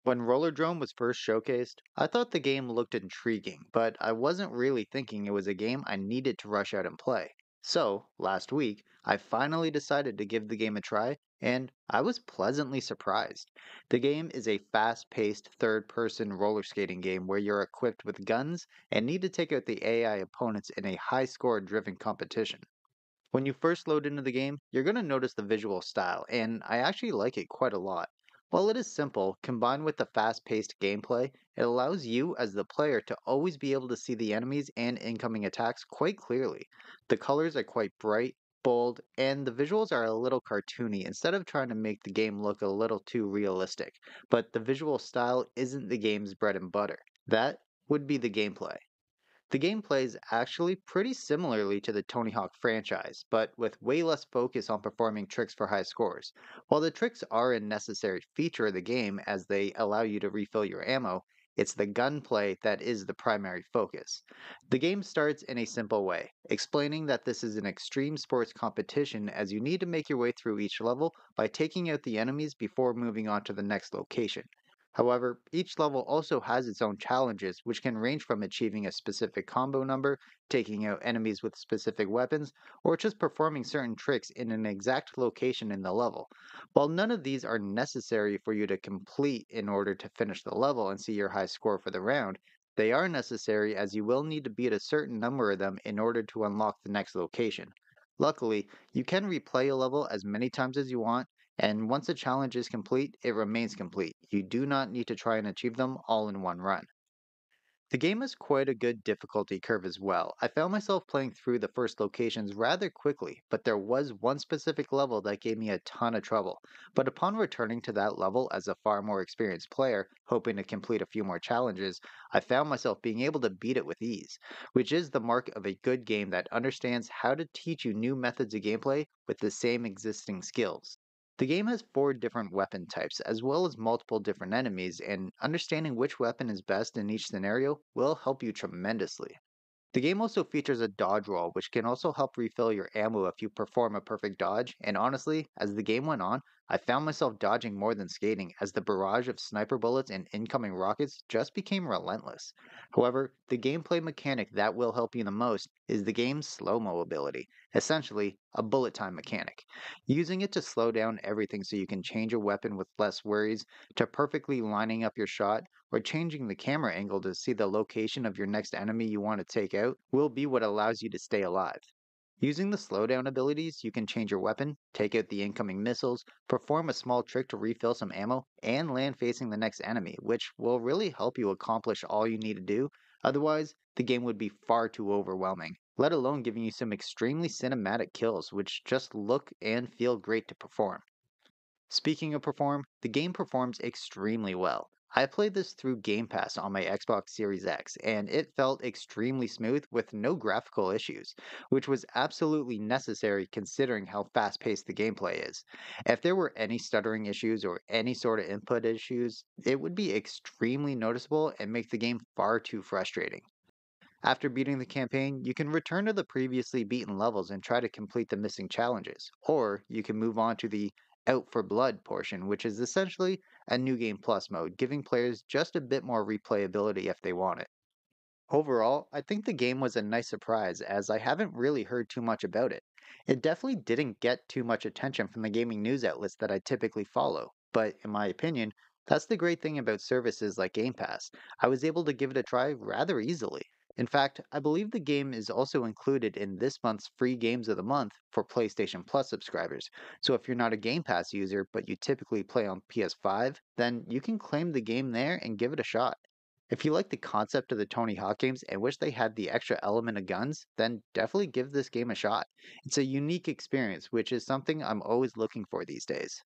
When Rollerdrome was first showcased, I thought the game looked intriguing, but I wasn't really thinking it was a game I needed to rush out and play. So, last week, I finally decided to give the game a try, and I was pleasantly surprised. The game is a fast paced third person roller skating game where you're equipped with guns and need to take out the AI opponents in a high score driven competition. When you first load into the game, you're going to notice the visual style, and I actually like it quite a lot. While it is simple, combined with the fast paced gameplay, it allows you as the player to always be able to see the enemies and incoming attacks quite clearly. The colors are quite bright, bold, and the visuals are a little cartoony instead of trying to make the game look a little too realistic. But the visual style isn't the game's bread and butter. That would be the gameplay. The game plays actually pretty similarly to the Tony Hawk franchise, but with way less focus on performing tricks for high scores. While the tricks are a necessary feature of the game as they allow you to refill your ammo, it's the gunplay that is the primary focus. The game starts in a simple way, explaining that this is an extreme sports competition as you need to make your way through each level by taking out the enemies before moving on to the next location. However, each level also has its own challenges, which can range from achieving a specific combo number, taking out enemies with specific weapons, or just performing certain tricks in an exact location in the level. While none of these are necessary for you to complete in order to finish the level and see your high score for the round, they are necessary as you will need to beat a certain number of them in order to unlock the next location. Luckily, you can replay a level as many times as you want, and once a challenge is complete, it remains complete. You do not need to try and achieve them all in one run. The game has quite a good difficulty curve as well. I found myself playing through the first locations rather quickly, but there was one specific level that gave me a ton of trouble. But upon returning to that level as a far more experienced player, hoping to complete a few more challenges, I found myself being able to beat it with ease, which is the mark of a good game that understands how to teach you new methods of gameplay with the same existing skills. The game has four different weapon types, as well as multiple different enemies, and understanding which weapon is best in each scenario will help you tremendously. The game also features a dodge roll, which can also help refill your ammo if you perform a perfect dodge. And honestly, as the game went on, I found myself dodging more than skating, as the barrage of sniper bullets and incoming rockets just became relentless. However, the gameplay mechanic that will help you the most is the game's slow mo ability, essentially, a bullet time mechanic. Using it to slow down everything so you can change a weapon with less worries, to perfectly lining up your shot, or changing the camera angle to see the location of your next enemy you want to take out will be what allows you to stay alive. Using the slowdown abilities, you can change your weapon, take out the incoming missiles, perform a small trick to refill some ammo, and land facing the next enemy, which will really help you accomplish all you need to do. Otherwise, the game would be far too overwhelming, let alone giving you some extremely cinematic kills, which just look and feel great to perform. Speaking of perform, the game performs extremely well. I played this through Game Pass on my Xbox Series X, and it felt extremely smooth with no graphical issues, which was absolutely necessary considering how fast paced the gameplay is. If there were any stuttering issues or any sort of input issues, it would be extremely noticeable and make the game far too frustrating. After beating the campaign, you can return to the previously beaten levels and try to complete the missing challenges, or you can move on to the Out for Blood portion, which is essentially a New Game Plus mode, giving players just a bit more replayability if they want it. Overall, I think the game was a nice surprise as I haven't really heard too much about it. It definitely didn't get too much attention from the gaming news outlets that I typically follow, but in my opinion, that's the great thing about services like Game Pass. I was able to give it a try rather easily. In fact, I believe the game is also included in this month's free games of the month for PlayStation Plus subscribers. So if you're not a Game Pass user but you typically play on PS5, then you can claim the game there and give it a shot. If you like the concept of the Tony Hawk games and wish they had the extra element of guns, then definitely give this game a shot. It's a unique experience, which is something I'm always looking for these days.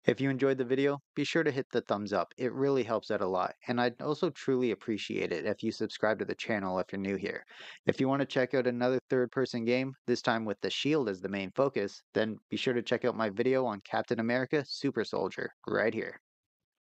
If you enjoyed the video, be sure to hit the thumbs up. It really helps out a lot. And I'd also truly appreciate it if you subscribe to the channel if you're new here. If you want to check out another third person game, this time with the shield as the main focus, then be sure to check out my video on Captain America Super Soldier right here.